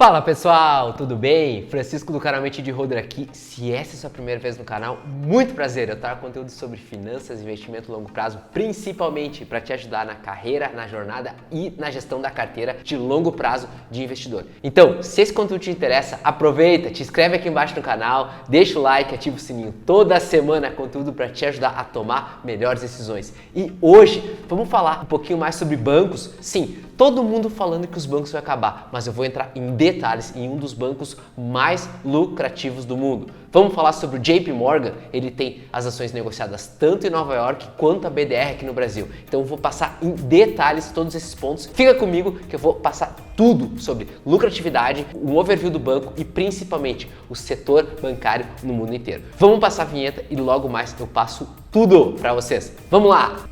Fala pessoal, tudo bem? Francisco do canal Mente de Holder aqui. Se essa é a sua primeira vez no canal, muito prazer. Eu trago conteúdo sobre finanças, investimento a longo prazo, principalmente para te ajudar na carreira, na jornada e na gestão da carteira de longo prazo de investidor. Então, se esse conteúdo te interessa, aproveita, te inscreve aqui embaixo no canal, deixa o like, ativa o sininho. Toda semana conteúdo para te ajudar a tomar melhores decisões. E hoje vamos falar um pouquinho mais sobre bancos. Sim, todo mundo falando que os bancos vão acabar, mas eu vou entrar em detalhes em um dos bancos mais lucrativos do mundo. Vamos falar sobre o JP Morgan. Ele tem as ações negociadas tanto em Nova York quanto a BDR aqui no Brasil. Então eu vou passar em detalhes todos esses pontos. Fica comigo que eu vou passar tudo sobre lucratividade, o overview do banco e principalmente o setor bancário no mundo inteiro. Vamos passar a vinheta e logo mais eu passo tudo para vocês. Vamos lá!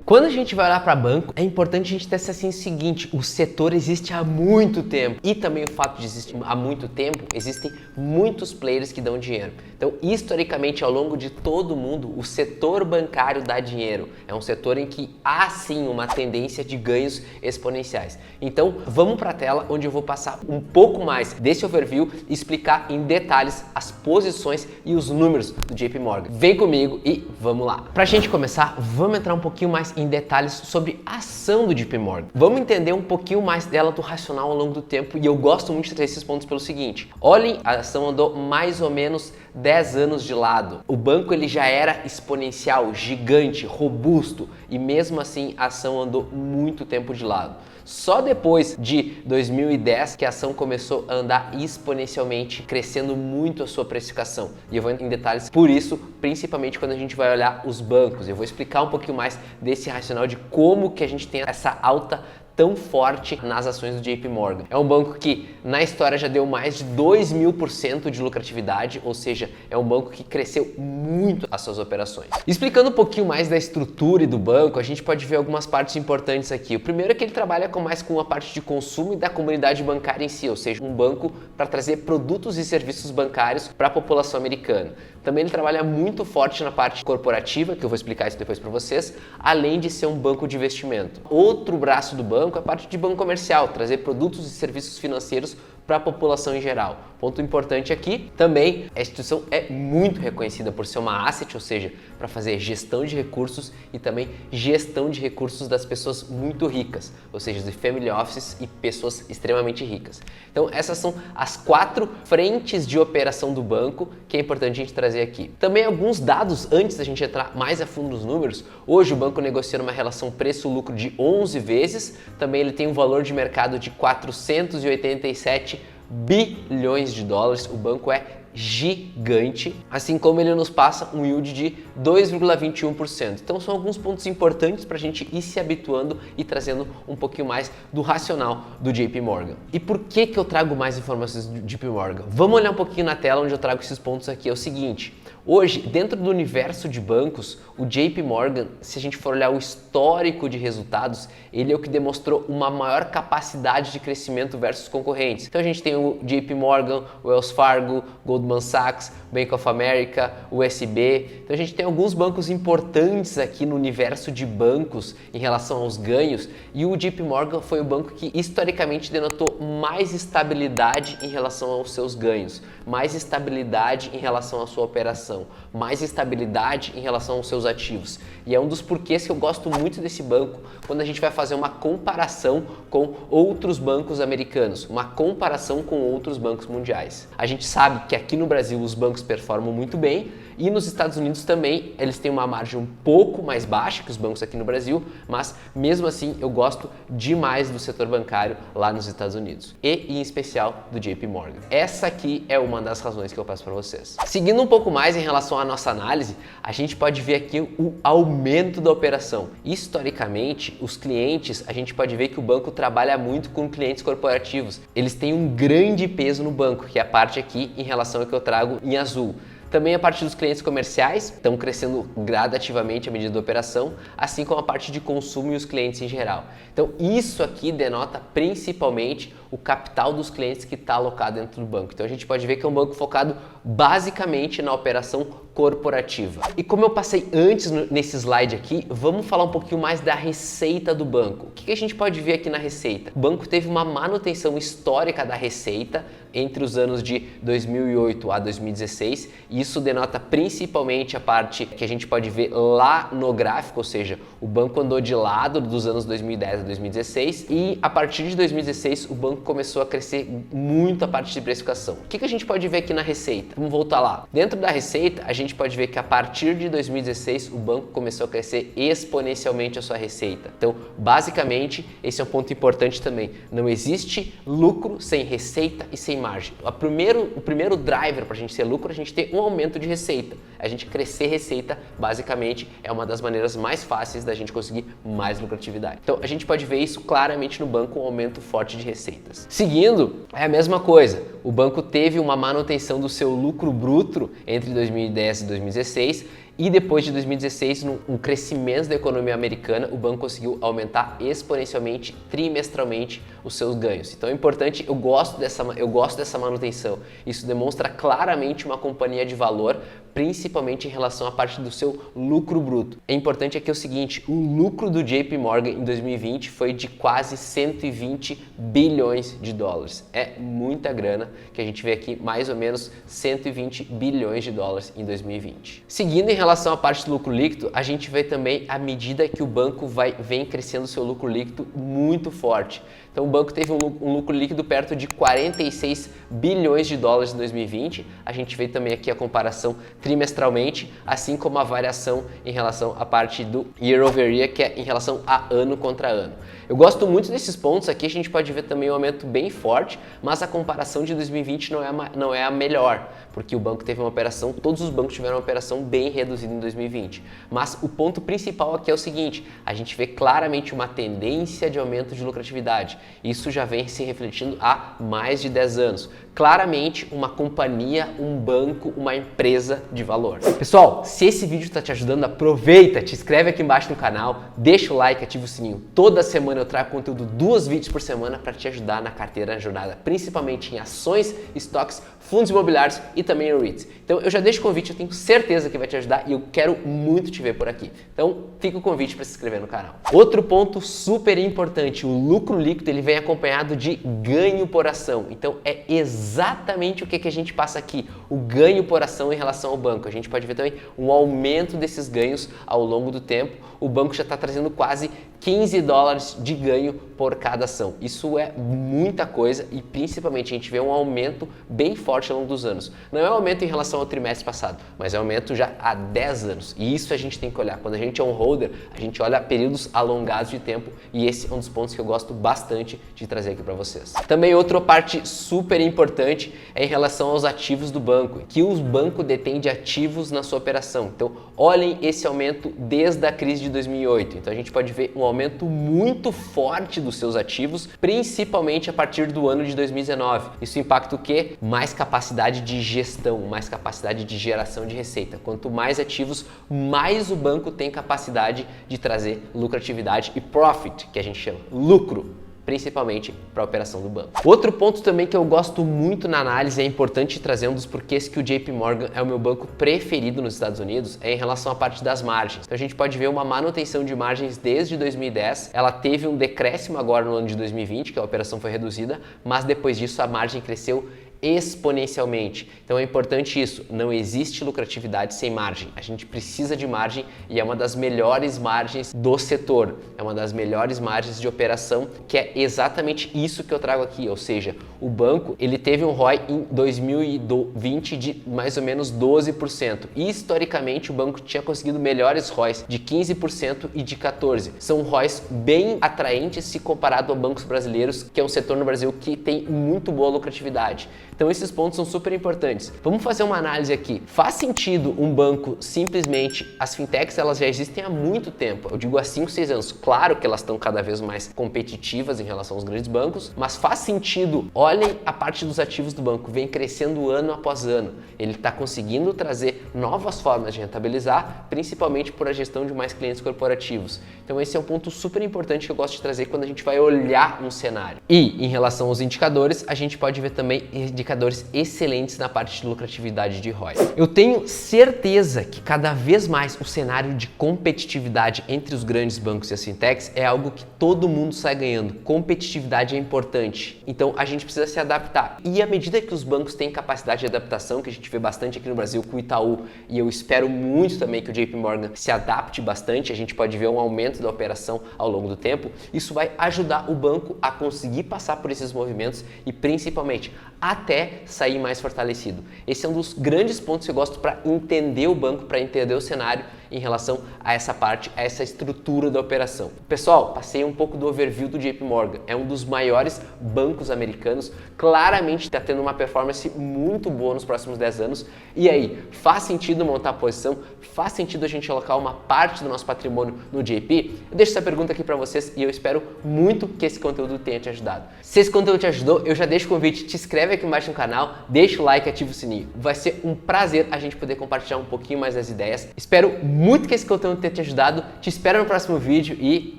Quando a gente vai olhar para banco, é importante a gente ter assim o seguinte: o setor existe há muito tempo e também o fato de existir há muito tempo, existem muitos players que dão dinheiro. Então, historicamente, ao longo de todo o mundo, o setor bancário dá dinheiro. É um setor em que há sim uma tendência de ganhos exponenciais. Então, vamos para a tela onde eu vou passar um pouco mais desse overview e explicar em detalhes as posições e os números do JP Morgan. Vem comigo e vamos lá. Para a gente começar, vamos entrar um pouquinho mais em detalhes sobre a ação do JP Morgan. Vamos entender um pouquinho mais dela do racional ao longo do tempo e eu gosto muito de trazer esses pontos pelo seguinte: olhem, a ação andou mais ou menos 10 anos de lado. O banco ele já era exponencial, gigante, robusto e mesmo assim a ação andou muito tempo de lado. Só depois de 2010 que a ação começou a andar exponencialmente, crescendo muito a sua precificação. E eu vou em detalhes por isso, principalmente quando a gente vai olhar os bancos. Eu vou explicar um pouquinho mais desse racional de como que a gente tem essa alta tão forte nas ações do JP Morgan. É um banco que na história já deu mais de 2.000% de lucratividade, ou seja, é um banco que cresceu muito as suas operações. Explicando um pouquinho mais da estrutura do banco, a gente pode ver algumas partes importantes aqui. O primeiro é que ele trabalha mais com a parte de consumo e da comunidade bancária em si, ou seja, um banco para trazer produtos e serviços bancários para a população americana. Também ele trabalha muito forte na parte corporativa, que eu vou explicar isso depois para vocês, além de ser um banco de investimento. Outro braço do banco é a parte de banco comercial, trazer produtos e serviços financeiros para a população em geral. Ponto importante aqui, também a instituição é muito reconhecida por ser uma asset, ou seja, para fazer gestão de recursos e também gestão de recursos das pessoas muito ricas, ou seja, de family offices e pessoas extremamente ricas. Então essas são as 4 frentes de operação do banco que é importante a gente trazer aqui. Também alguns dados antes da gente entrar mais a fundo nos números. Hoje o banco negocia uma relação preço-lucro de 11 vezes, também ele tem um valor de mercado de 487 bilhões de dólares, o banco é gigante, assim como ele nos passa um yield de 2,21%. Então são alguns pontos importantes para a gente ir se habituando e trazendo um pouquinho mais do racional do JP Morgan. E por que eu trago mais informações do JP Morgan? Vamos olhar um pouquinho na tela onde eu trago esses pontos aqui. É o seguinte: hoje, dentro do universo de bancos, o JP Morgan, se a gente for olhar o histórico de resultados, ele é o que demonstrou uma maior capacidade de crescimento versus concorrentes. Então a gente tem o JP Morgan, o Wells Fargo, Goldman Sachs, Bank of America, o USB. Então a gente tem alguns bancos importantes aqui no universo de bancos em relação aos ganhos, e o JP Morgan foi o banco que historicamente denotou mais estabilidade em relação aos seus ganhos, mais estabilidade em relação à sua operação, mais estabilidade em relação aos seus ativos. E é um dos porquês que eu gosto muito desse banco quando a gente vai fazer uma comparação com outros bancos americanos, uma comparação com outros bancos mundiais. A gente sabe que aqui no Brasil os bancos performam muito bem e nos Estados Unidos também eles têm uma margem um pouco mais baixa que os bancos aqui no Brasil, mas mesmo assim eu gosto demais do setor bancário lá nos Estados Unidos e em especial do JP Morgan. Essa aqui é uma das razões que eu passo para vocês. Seguindo um pouco mais em relação à nossa análise, a gente pode ver aqui o aumento da operação. Historicamente, os clientes, a gente pode ver que o banco trabalha muito com clientes corporativos. Eles têm um grande peso no banco, que é a parte aqui em relação ao que eu trago em azul. Também a parte dos clientes comerciais estão crescendo gradativamente à medida da operação, assim como a parte de consumo e os clientes em geral. Então isso aqui denota principalmente o capital dos clientes que está alocado dentro do banco. Então a gente pode ver que é um banco focado basicamente na operação corporativa. E como eu passei antes nesse slide aqui, vamos falar um pouquinho mais da receita do banco. O que a gente pode ver aqui na receita? O banco teve uma manutenção histórica da receita entre os anos de 2008 a 2016, e isso denota principalmente a parte que a gente pode ver lá no gráfico, ou seja, o banco andou de lado dos anos 2010 a 2016 e a partir de 2016 o banco começou a crescer muito a parte de precificação. O que a gente pode ver aqui na receita? Vamos voltar lá. Dentro da receita, a gente pode ver que a partir de 2016 o banco começou a crescer exponencialmente a sua receita. Então, basicamente, esse é um ponto importante também. Não existe lucro sem receita e sem margem. O primeiro driver para a gente ter lucro, a gente ter um aumento de receita. A gente crescer receita, basicamente, é uma das maneiras mais fáceis da gente conseguir mais lucratividade. Então, a gente pode ver isso claramente no banco, um aumento forte de receitas. Seguindo, é a mesma coisa. O banco teve uma manutenção do seu lucro bruto entre 2010 e 2016, e depois de 2016, no crescimento da economia americana, o banco conseguiu aumentar exponencialmente, trimestralmente, os seus ganhos. Então é importante, eu gosto dessa manutenção. Isso demonstra claramente uma companhia de valor, principalmente em relação à parte do seu lucro bruto. É importante aqui o seguinte, o lucro do JP Morgan em 2020 foi de quase 120 bilhões de dólares. É muita grana, que a gente vê aqui mais ou menos 120 bilhões de dólares em 2020. Seguindo em relação à parte do lucro líquido, a gente vê também a medida que o banco vem crescendo o seu lucro líquido muito forte. Então o banco teve um lucro líquido perto de 46 bilhões de dólares em 2020. A gente vê também aqui a comparação trimestralmente, assim como a variação em relação à parte do year over year, que é em relação a ano contra ano. Eu gosto muito desses pontos aqui, a gente pode ver também um aumento bem forte, mas a comparação de 2020 não é a melhor, porque o banco teve uma operação, todos os bancos tiveram uma operação bem reduzida em 2020. Mas o ponto principal aqui é o seguinte, a gente vê claramente uma tendência de aumento de lucratividade. Isso já vem se refletindo há mais de 10 anos. Claramente uma companhia, um banco, uma empresa de valor. Pessoal, se esse vídeo está te ajudando, aproveita, te inscreve aqui embaixo no canal, deixa o like, ativa o sininho. Toda semana eu trago conteúdo, 2 vídeos por semana para te ajudar na carteira na jornada, principalmente em ações, estoques, fundos imobiliários e também em REITs. Então eu já deixo o convite, eu tenho certeza que vai te ajudar e eu quero muito te ver por aqui. Então fica o convite para se inscrever no canal. Outro ponto super importante, o lucro líquido ele vem acompanhado de ganho por ação. Então é exatamente o que a gente passa aqui, o ganho por ação em relação ao banco. A gente pode ver também um aumento desses ganhos ao longo do tempo. O banco já está trazendo quase 15 dólares de ganho por cada ação. Isso é muita coisa e principalmente a gente vê um aumento bem forte ao longo dos anos. Não é um aumento em relação ao trimestre passado, mas é um aumento já há 10 anos. E isso a gente tem que olhar. Quando a gente é um holder, a gente olha períodos alongados de tempo e esse é um dos pontos que eu gosto bastante de trazer aqui para vocês. Também outra parte super importante é em relação aos ativos do banco, que o banco detém de ativos na sua operação. Então, olhem esse aumento desde a crise de 2008. Então, a gente pode ver um aumento muito forte dos seus ativos, principalmente a partir do ano de 2019. Isso impacta o quê? Mais capacidade de gestão, mais capacidade de geração de receita. Quanto mais ativos, mais o banco tem capacidade de trazer lucratividade e profit, que a gente chama lucro, principalmente para a operação do banco. Outro ponto também que eu gosto muito na análise, é importante trazer um dos porquês que o JP Morgan é o meu banco preferido nos Estados Unidos, é em relação à parte das margens. Então a gente pode ver uma manutenção de margens desde 2010, ela teve um decréscimo agora no ano de 2020, que a operação foi reduzida, mas depois disso a margem cresceu exponencialmente. Então é importante isso, não existe lucratividade sem margem. A gente precisa de margem e é uma das melhores margens do setor. É uma das melhores margens de operação, que é exatamente isso que eu trago aqui, ou seja, o banco, ele teve um ROI em 2020 de mais ou menos 12%. E historicamente o banco tinha conseguido melhores ROIs de 15% e de 14%. São ROIs bem atraentes se comparado a bancos brasileiros, que é um setor no Brasil que tem muito boa lucratividade. Então esses pontos são super importantes. Vamos fazer uma análise aqui. Faz sentido um banco simplesmente... As fintechs elas já existem há muito tempo. Eu digo há 5, 6 anos. Claro que elas estão cada vez mais competitivas em relação aos grandes bancos, mas faz sentido. Olhem a parte dos ativos do banco. Vem crescendo ano após ano. Ele está conseguindo trazer novas formas de rentabilizar, principalmente por a gestão de mais clientes corporativos. Então esse é um ponto super importante que eu gosto de trazer quando a gente vai olhar um cenário. E em relação aos indicadores, a gente pode ver também indicadores excelentes na parte de lucratividade de ROI. Eu tenho certeza que cada vez mais o cenário de competitividade entre os grandes bancos e as fintechs é algo que todo mundo sai ganhando. Competitividade é importante, então a gente precisa se adaptar. E à medida que os bancos têm capacidade de adaptação, que a gente vê bastante aqui no Brasil com o Itaú, e eu espero muito também que o JP Morgan se adapte bastante, a gente pode ver um aumento da operação ao longo do tempo, isso vai ajudar o banco a conseguir passar por esses movimentos e principalmente até sair mais fortalecido. Esse é um dos grandes pontos que eu gosto para entender o banco, para entender o cenário em relação a essa parte, a essa estrutura da operação. Pessoal, passei um pouco do overview do JP Morgan, é um dos maiores bancos americanos, claramente está tendo uma performance muito boa nos próximos 10 anos. E aí, faz sentido montar a posição? Faz sentido a gente alocar uma parte do nosso patrimônio no JP? Eu deixo essa pergunta aqui para vocês e eu espero muito que esse conteúdo tenha te ajudado. Se esse conteúdo te ajudou, eu já deixo o convite, te inscreve aqui embaixo no canal, deixa o like e ativa o sininho. Vai ser um prazer a gente poder compartilhar um pouquinho mais das ideias. Espero muito que esse conteúdo tenha te ajudado, te espero no próximo vídeo e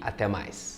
até mais.